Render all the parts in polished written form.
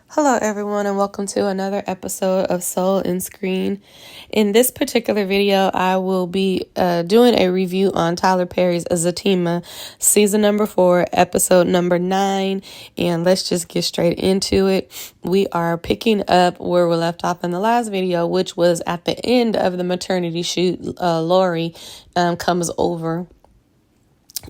Hello, everyone, and welcome to another episode of Soul and Screen. In this particular video, I will be doing a review on Tyler Perry's Zatima, season number 4, episode number 9, and let's just get straight into it. We are picking up where we left off in the last video, which was at the end of the maternity shoot. Lori comes over.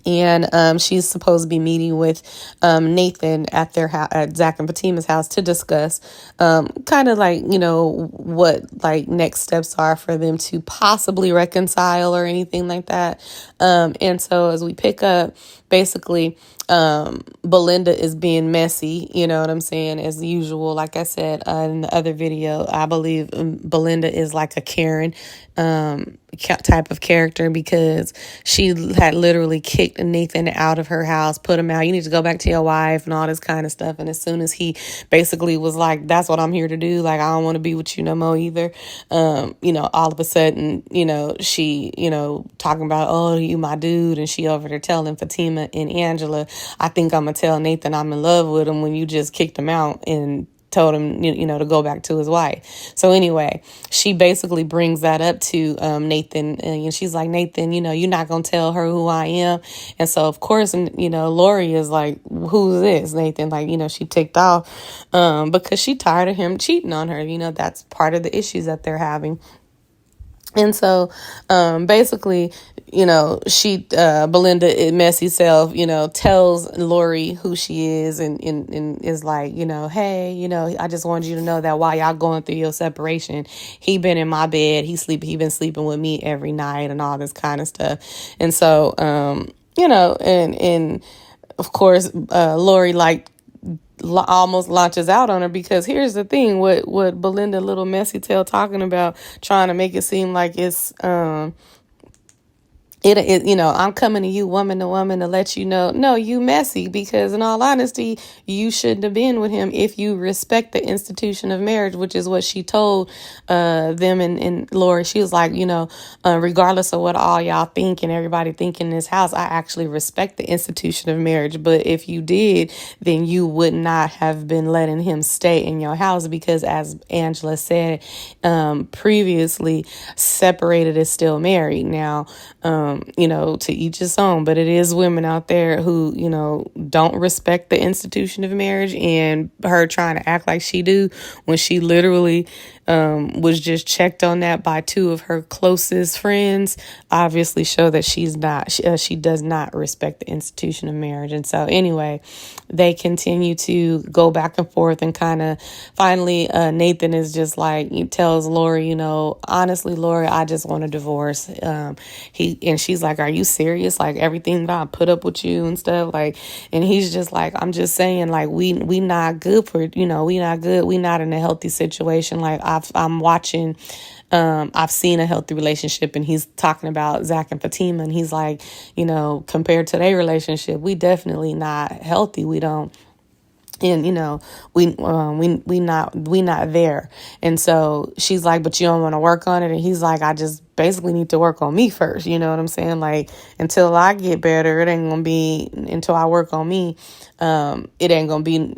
And she's supposed to be meeting with Nathan at their house, at Zach and Fatima's house, to discuss kind of like, what like next steps are for them to possibly reconcile or anything like that. And so as we pick up, basically, Belinda is being messy, you know what I'm saying, as usual. Like I said in the other video, I believe Belinda is like a Karen type of character, because she had literally kicked Nathan out of her house, put him out. You need to go back to your wife and all this kind of stuff. And as soon as he basically was like, that's what I'm here to do, like, I don't want to be with you no more either. All of a sudden, she, talking about, oh, you my dude. And she over there telling Fatima and Angela, I think I'm going to tell Nathan I'm in love with him when you just kicked him out and told him, to go back to his wife. So anyway, she basically brings that up to Nathan, and she's like, Nathan, you're not going to tell her who I am. And so, of course, Lori is like, who's this, Nathan? Like, she ticked off because she tired of him cheating on her. That's part of the issues that they're having. And so, basically, Belinda, messy self, tells Lori who she is and is like, hey, I just wanted you to know that while y'all going through your separation, he been in my bed, he been sleeping with me every night and all this kind of stuff. And so, and of course, Lori, like, almost launches out on her, because here's the thing, what Belinda little messy tail talking about, trying to make it seem like it's I'm coming to you woman to woman to let you know, no, you messy, because in all honesty, you shouldn't have been with him if you respect the institution of marriage, which is what she told them and Lori. She was like, regardless of what all y'all think and everybody think in this house, I actually respect the institution of marriage. But if you did, then you would not have been letting him stay in your house, because as Angela said previously, separated is still married. Now, to each his own, but it is women out there who, don't respect the institution of marriage, and her trying to act like she do when she literally was just checked on that by two of her closest friends, obviously show that she does not respect the institution of marriage. And so anyway, they continue to go back and forth, and kind of finally Nathan is just like, he tells Lori, honestly, Lori, I just want a divorce. And she's like, are you serious? Like, everything that I put up with you and stuff, like, and he's just like, I'm just saying, like, we not good for, we not good. We not in a healthy situation. Like, I'm watching, I've seen a healthy relationship, and he's talking about Zach and Fatima, and he's like, compared to their relationship, we definitely not healthy. We don't. And we not there. And so she's like, but you don't want to work on it. And he's like, I just basically need to work on me first. You know what I'm saying? Like, until I get better, it ain't gonna be, until I work on me, it ain't gonna be,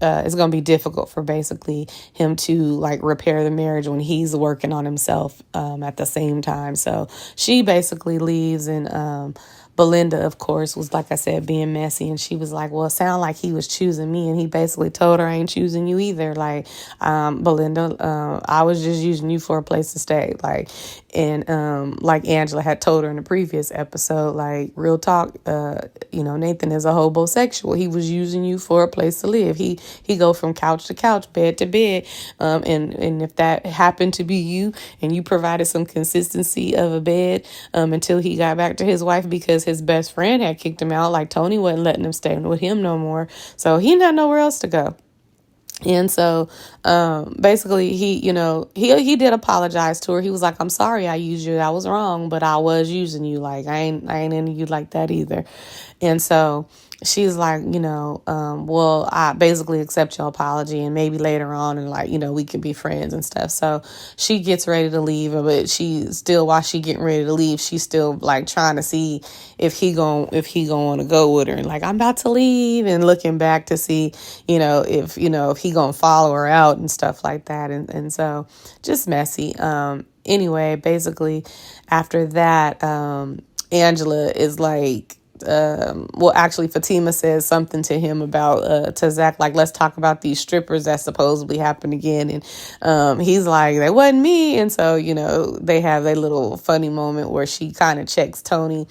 it's gonna be difficult for basically him to like repair the marriage when he's working on himself at the same time. So she basically leaves, and Belinda, of course, was, like I said, being messy. And she was like, well, it sounded like he was choosing me. And he basically told her, I ain't choosing you either. Like, Belinda, I was just using you for a place to stay. Like, and like Angela had told her in the previous episode, like, real talk, Nathan is a homosexual. He was using you for a place to live. He go from couch to couch, bed to bed. And if that happened to be you, and you provided some consistency of a bed until he got back to his wife, because his best friend had kicked him out, like Tony wasn't letting him stay with him no more. So he not nowhere else to go. And so, basically he did apologize to her. He was like, I'm sorry I used you. I was wrong, but I was using you. Like, I ain't into you like that either. And so, she's like, well, I basically accept your apology, and maybe later on, and like, we can be friends and stuff. So she gets ready to leave, but she still, while she getting ready to leave, she's still like trying to see if he going to go with her, and like, I'm about to leave, and looking back to see, if he gonna follow her out and stuff like that, and so just messy. Anyway, basically after that, Angela is like, well, actually, Fatima says something to him about, to Zach, like, let's talk about these strippers that supposedly happened again. And he's like, that wasn't me. And so, they have a little funny moment where she kind of checks Tony.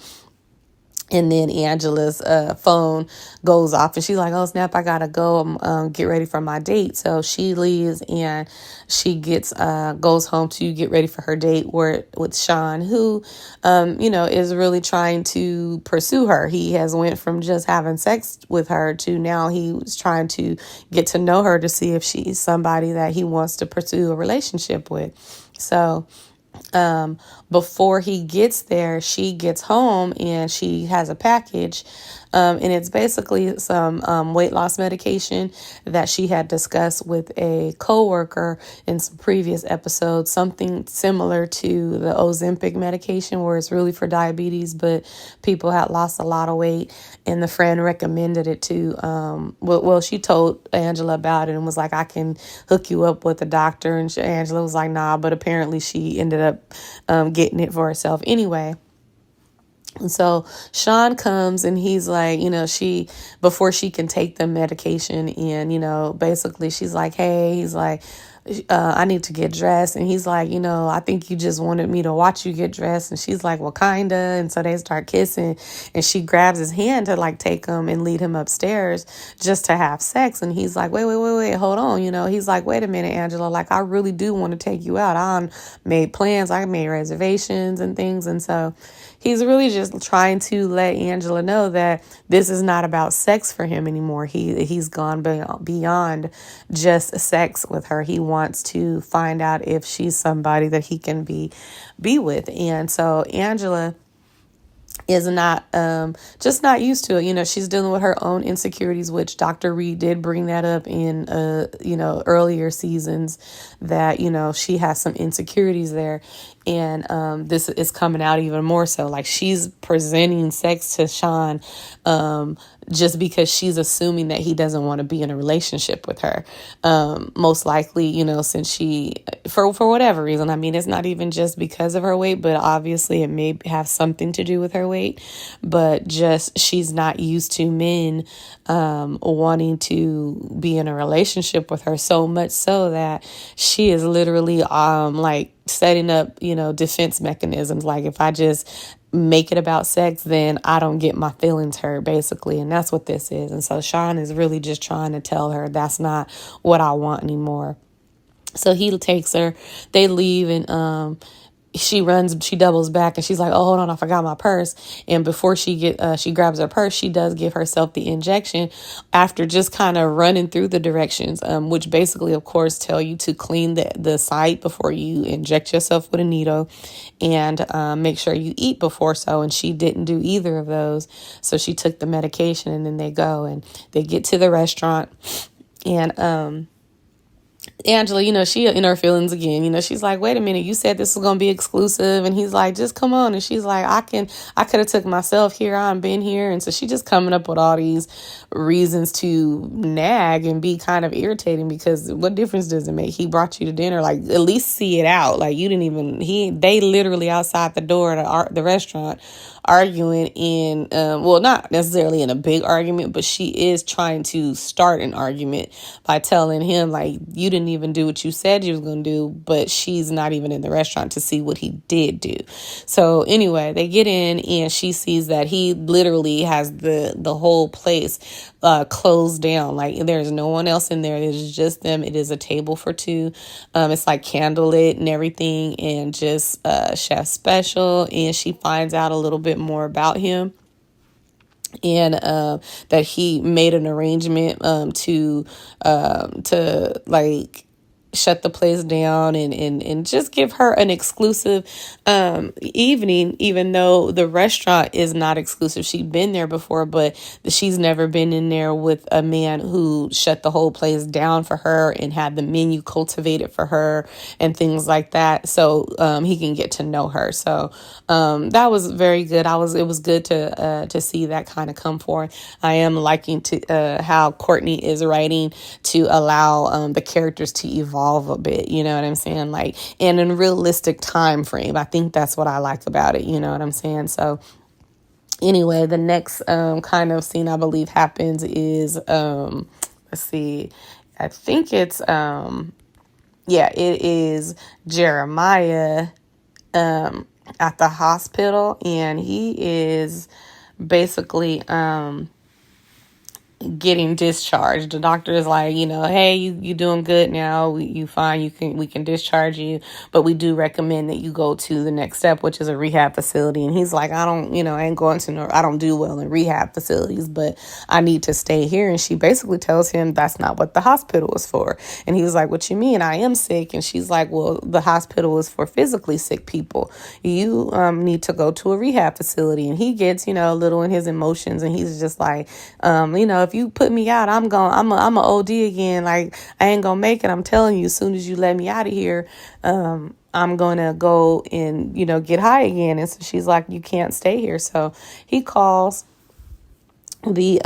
And then Angela's phone goes off, and she's like, oh, snap, I got to go get ready for my date. So she leaves, and she goes home to get ready for her date with Shawn, who, is really trying to pursue her. He has went from just having sex with her to now he's trying to get to know her to see if she's somebody that he wants to pursue a relationship with. So before he gets there, she gets home and she has a package. And it's basically some weight loss medication that she had discussed with a coworker in some previous episodes, something similar to the Ozempic medication, where it's really for diabetes, but people had lost a lot of weight, and the friend recommended it to, she told Angela about it and was like, I can hook you up with a doctor. And Angela was like, nah, but apparently she ended up getting it for herself anyway. And so Shawn comes, and he's like, before she can take the medication, and, basically she's like, hey, he's like, I need to get dressed. And he's like, I think you just wanted me to watch you get dressed. And she's like, well, kinda. And so they start kissing, and she grabs his hand to like take him and lead him upstairs just to have sex. And he's like, wait, hold on. He's like, wait a minute, Angela, like, I really do want to take you out. I made plans, I made reservations and things. And so he's really just trying to let Angela know that this is not about sex for him anymore. He's gone beyond just sex with her. He wants to find out if she's somebody that he can be with. And so Angela is not just not used to it. She's dealing with her own insecurities, which Dr. Reed did bring that up in earlier seasons, that she has some insecurities there. And this is coming out even more so. Like, she's presenting sex to Shawn just because she's assuming that he doesn't want to be in a relationship with her. Most likely, since she, for whatever reason, I mean, it's not even just because of her weight, but obviously it may have something to do with her weight, but just she's not used to men wanting to be in a relationship with her, so much so that she is literally like setting up, defense mechanisms. Like, if I just make it about sex, then I don't get my feelings hurt, basically. And that's what this is. And so Shawn is really just trying to tell her that's not what I want anymore. So he takes her, they leave, and she doubles back, and she's like, oh, hold on, I forgot my purse. And before she grabs her purse, she does give herself the injection after just kind of running through the directions, which basically, of course, tell you to clean the site before you inject yourself with a needle, and make sure you eat before so. And she didn't do either of those. So she took the medication, and then they go and they get to the restaurant, and Angela, she in her feelings again. She's like, wait a minute, you said this was going to be exclusive. And he's like, just come on. And she's like, I could have took myself here. I've been here. And so she just coming up with all these reasons to nag and be kind of irritating, because what difference does it make? He brought you to dinner. Like, at least see it out. Like, you didn't even, they literally outside the door at the restaurant arguing in, not necessarily in a big argument, but she is trying to start an argument by telling him, like, you didn't even do what you said you was going to do, but she's not even in the restaurant to see what he did do. So anyway, they get in, and she sees that he literally has the whole place closed down. Like, there's no one else in there. It's just them. It is a table for two. It's like candlelit and everything, and just chef special. And she finds out a little bit more about him, and that he made an arrangement to like shut the place down and just give her an exclusive evening, even though the restaurant is not exclusive. She'd been there before, but she's never been in there with a man who shut the whole place down for her and had the menu cultivated for her and things like that. So he can get to know her. So that was very good. It was good to see that kind of come forth. I am liking to how Courtney is writing to allow the characters to evolve a bit, you know what I'm saying? Like in a realistic time frame. I think that's what I like about it, you know what I'm saying? So anyway, the next kind of scene I believe happens is let's see, I think it's it is Jeremiah at the hospital, and he is basically getting discharged. The doctor is like, hey, you doing good now. You fine. We can discharge you, but we do recommend that you go to the next step, which is a rehab facility. And he's like, I don't do well in rehab facilities, but I need to stay here. And she basically tells him that's not what the hospital is for. And he was like, what you mean? I am sick. And she's like, well, the hospital is for physically sick people. You need to go to a rehab facility. And he gets, a little in his emotions, and he's just like, if you put me out, I'm a OD again. Like, I ain't gonna make it. I'm telling you, as soon as you let me out of here, I'm gonna go and, get high again. And so she's like, you can't stay here. So he calls she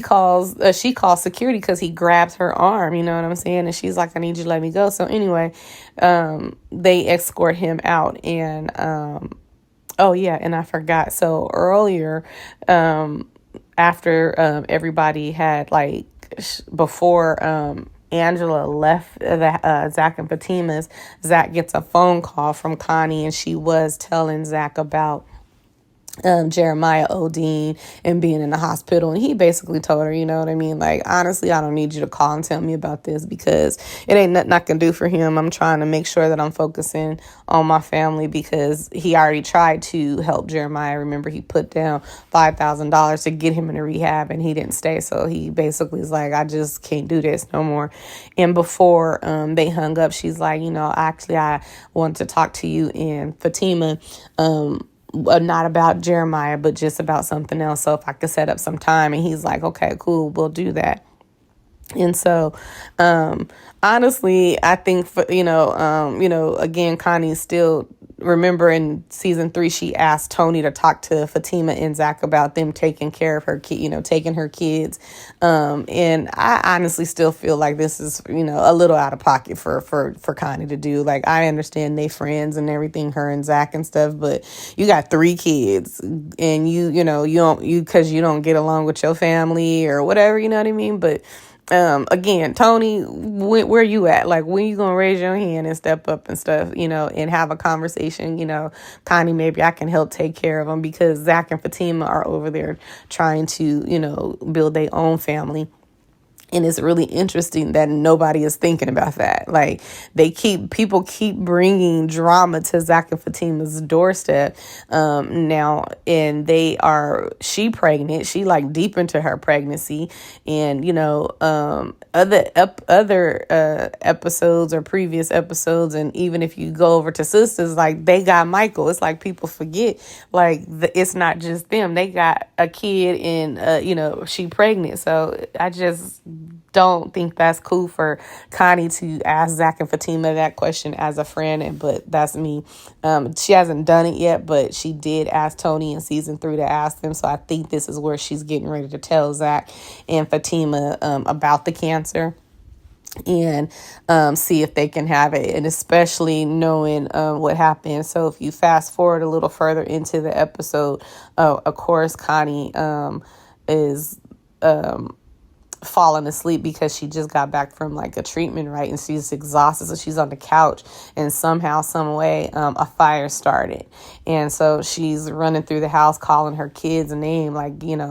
calls security because he grabs her arm, you know what I'm saying? And she's like, I need you to let me go. So anyway, they escort him out. And, and I forgot. So earlier, after everybody had before Angela left Zach and Fatima's, Zach gets a phone call from Connie, and she was telling Zach about Jeremiah ODing and being in the hospital. And he basically told her, you know what I mean? Like, honestly, I don't need you to call and tell me about this because it ain't nothing I can do for him. I'm trying to make sure that I'm focusing on my family because he already tried to help Jeremiah. Remember, he put down $5,000 to get him in a rehab and he didn't stay. So he basically is like, I just can't do this no more. And before they hung up, she's like, actually, I want to talk to you and Fatima, not about Jeremiah, but just about something else. So if I could set up some time. And he's like, okay, cool, we'll do that. And so, honestly, I think again, Connie's still, remember in season 3, she asked Tony to talk to Fatima and Zach about them taking care of her taking her kids. And I honestly still feel like this is, a little out of pocket for Connie to do. Like, I understand they friends and everything, her and Zach and stuff, but you got 3 kids and because you don't get along with your family or whatever, you know what I mean? But again, Tony, where you at? Like, when you gonna raise your hand and step up and stuff, and have a conversation, Connie, maybe I can help take care of them because Zach and Fatima are over there trying to, build their own family. And it's really interesting that nobody is thinking about that. Like, people keep bringing drama to Zach and Fatima's doorstep now, and she pregnant. She deep into her pregnancy, and other episodes or previous episodes, and even if you go over to sisters, they got Michael. It's like people forget, it's not just them. They got a kid, and she pregnant. So I just don't think that's cool for Connie to ask Zach and Fatima that question as a friend, but that's me. She hasn't done it yet, but she did ask Tony in season 3 to ask them. So I think this is where she's getting ready to tell Zach and Fatima about the cancer and see if they can have it, and especially knowing what happened. So if you fast forward a little further into the episode, of course, Connie is falling asleep because she just got back from a treatment, right? And she's exhausted, so she's on the couch, and somehow, some way, a fire started. And so she's running through the house calling her kids a name,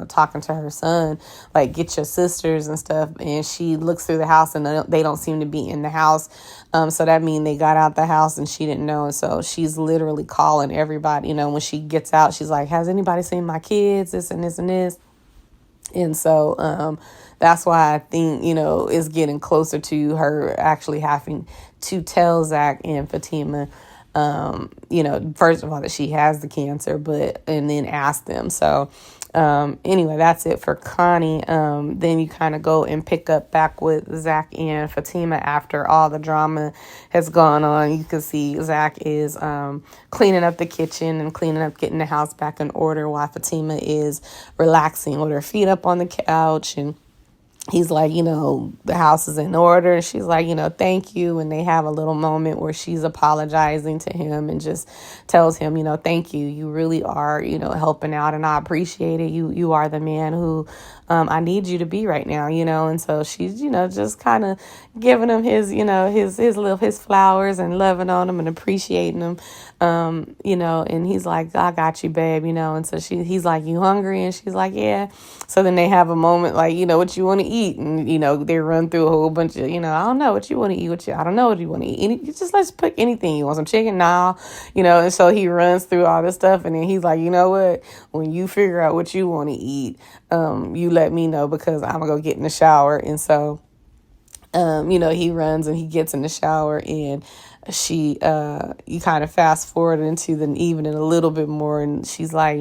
talking to her son, get your sisters and stuff. And she looks through the house and they don't seem to be in the house. So that means they got out the house and she didn't know. And so she's literally calling everybody. When she gets out, she's like, has anybody seen my kids? This and this and this. And so that's why I think, it's getting closer to her actually having to tell Zach and Fatima, first of all, that she has the cancer, and then ask them. So anyway, that's it for Connie. Then you kind of go and pick up back with Zach and Fatima after all the drama has gone on. You can see Zach is cleaning up the kitchen and getting the house back in order while Fatima is relaxing with her feet up on the couch, and he's like, the house is in order. And she's like, thank you. And they have a little moment where she's apologizing to him and just tells him, thank you. You really are, helping out, and I appreciate it. You are the man who I need you to be right now, And so she's, just kind of giving him his, his flowers and loving on him and appreciating him, and he's like, I got you, babe, And so he's like, you hungry? And she's like, yeah. So then they have a moment like, what you want to eat? And, they run through a whole bunch of, I don't know what you want to eat. I don't know what you want to eat. Let's pick anything. You want some chicken? Nah, and so he runs through all this stuff. And then he's like, you know what? When you figure out what you want to eat, you let me know, because I'm gonna go get in the shower. And so, he runs and he gets in the shower, and she, you kind of fast forward into the evening a little bit more, and she's like,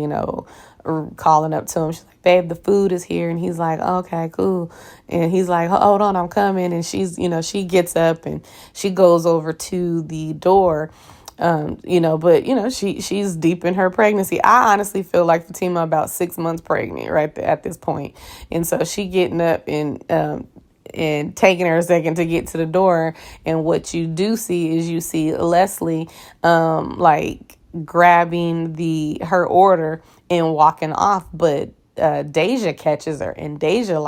calling up to him. She's like, babe, the food is here. And he's like, okay, cool. And he's like, hold on, I'm coming. And she's, she gets up and she goes over to the door. She's deep in her pregnancy. I honestly feel like Fatima about 6 months pregnant right at this point. And so she getting up and taking her a second to get to the door. And what you do see is you see Leslie, grabbing her order and walking off, but Deja catches her, and Deja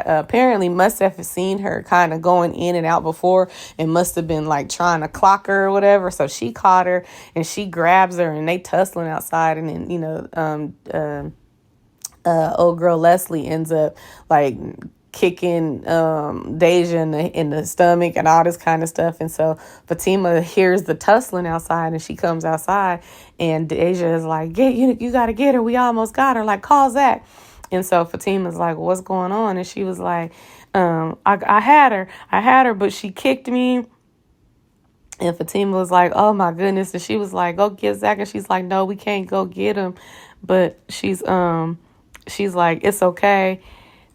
apparently must have seen her kind of going in and out before, and must have been trying to clock her or whatever. So she caught her and she grabs her, and they tussling outside, and then old girl Leslie ends up kicking Deja in the stomach and all this kind of stuff. And so Fatima hears the tussling outside, and she comes outside, and Deja is like, you got to get her. We almost got her. Call Zach. And so Fatima's like, what's going on? And she was like, I had her, but she kicked me. And Fatima was like, oh my goodness. And she was like, go get Zach. And she's like, no, we can't go get him. But she's like, it's okay.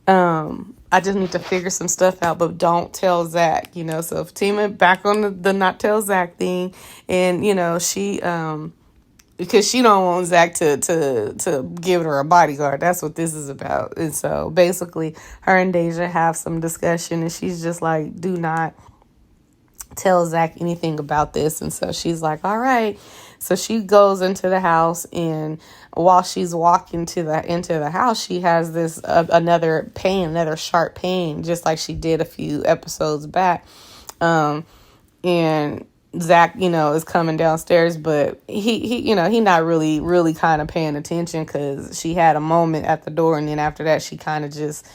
I just need to figure some stuff out, but don't tell Zach, So Fatima back on the not tell Zach thing, and she because she don't want Zach to give her a bodyguard. That's what this is about. And so basically, her and Deja have some discussion, and she's just like, do not tell Zach anything about this. And so she's like, all right. So she goes into the house, and while she's walking into the house, she has this another sharp pain, just like she did a few episodes back. And Zach, is coming downstairs, but he not really kind of paying attention, because she had a moment at the door, and then after that, she kind of just,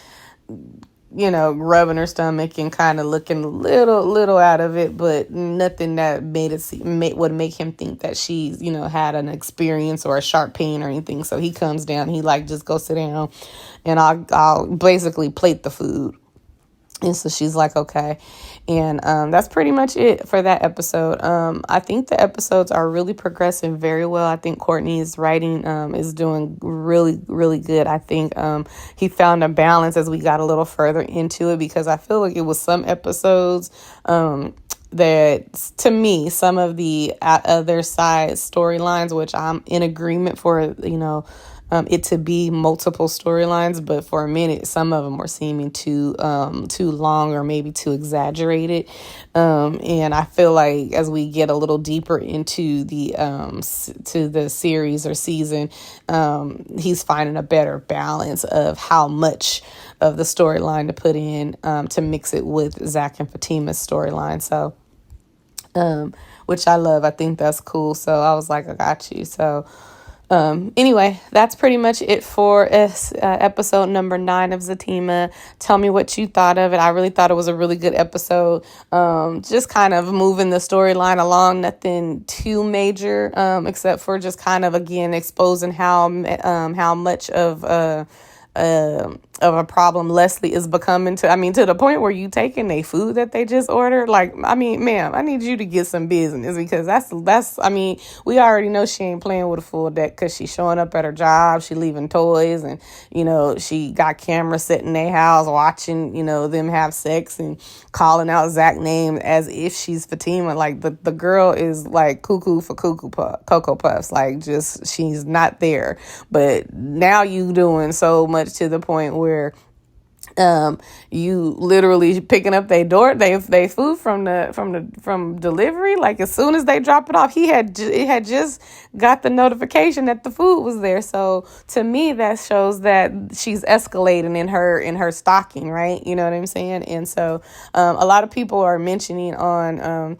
rubbing her stomach and kind of looking a little out of it, but nothing that would make him think that she's, had an experience or a sharp pain or anything. So he comes down, he just go sit down, and I'll basically plate the food. And so she's like, okay. And that's pretty much it for that episode. I think the episodes are really progressing very well. I think Courtney's writing is doing really, really good. I think he found a balance as we got a little further into it, because I feel like it was some episodes that, to me, some of the other side storylines, which I'm in agreement for, it to be multiple storylines, but for a minute, some of them were seeming too long or maybe too exaggerated. And I feel like as we get a little deeper into the series or season, he's finding a better balance of how much of the storyline to put in to mix it with Zach and Fatima's storyline. So, which I love. I think that's cool. So I was like, I got you. So. Anyway, that's pretty much it for episode number 9 of Zatima. Tell me what you thought of it. I really thought it was a really good episode. Just kind of moving the storyline along, nothing too major, except for just kind of, again, exposing how much of of a problem Leslie is becoming to the point where you taking their food that they just ordered. Like, I mean, ma'am, I need you to get some business, because we already know she ain't playing with a full deck, because she's showing up at her job, she leaving toys, and, she got cameras sitting in their house watching, them have sex and calling out Zach name as if she's Fatima. Like, the girl is like cuckoo for Cocoa Puffs. Like, just, she's not there. But now you doing so much to the point where you literally picking up they food from delivery. Like, as soon as they drop it off, it had just got the notification that the food was there. So to me, that shows that she's escalating in her stalking, right? You know what I'm saying? And so a lot of people are mentioning on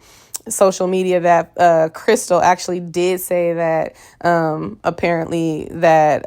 social media that Crystal actually did say that apparently that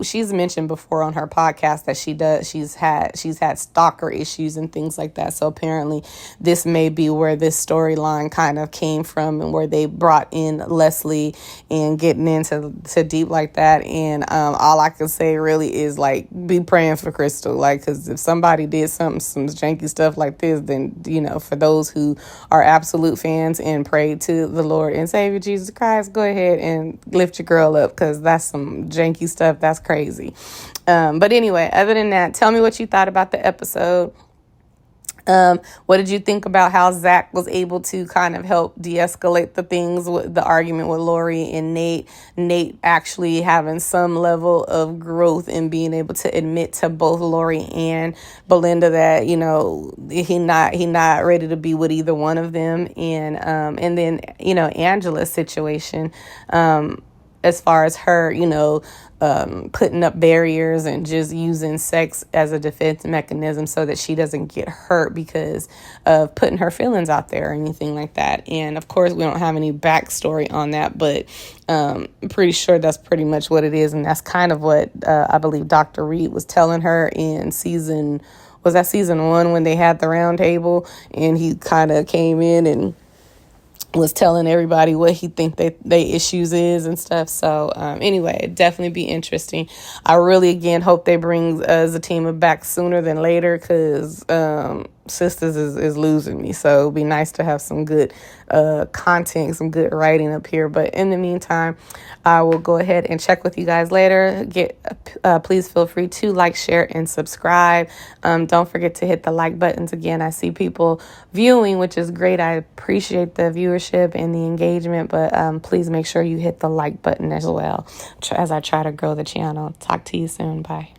she's mentioned before on her podcast that she's had stalker issues and things like that. So apparently this may be where this storyline kind of came from, and where they brought in Leslie and getting into deep like that. And all I can say really is, like, be praying for Crystal, like, because if somebody did some janky stuff like this, then for those who are absolute fans and pray to the Lord and Savior Jesus Christ, go ahead and lift your girl up, because that's some janky stuff. That's crazy. But anyway, other than that, tell me what you thought about the episode. What did you think about how Zach was able to kind of help de-escalate the things with the argument with Lori and Nate? Nate actually having some level of growth and being able to admit to both Lori and Belinda that, he not ready to be with either one of them. And then, Angela's situation, as far as her, putting up barriers and just using sex as a defense mechanism so that she doesn't get hurt because of putting her feelings out there or anything like that. And of course, we don't have any backstory on that, but I'm pretty sure that's pretty much what it is. And that's kind of what I believe Dr. Reed was telling her in season 1 when they had the round table, and he kind of came in and was telling everybody what he think they issues is and stuff. So anyway, it'd definitely be interesting. I really, again, hope they bring Zatima back sooner than later, because Sisters is losing me. So it'd be nice to have some good content, some good writing up here. But in the meantime, I will go ahead and check with you guys later. Please feel free to like, share, and subscribe. Don't forget to hit the like buttons. Again, I see people viewing, which is great. I appreciate the viewership and the engagement, but please make sure you hit the like button as well as I try to grow the channel. Talk to you soon. Bye.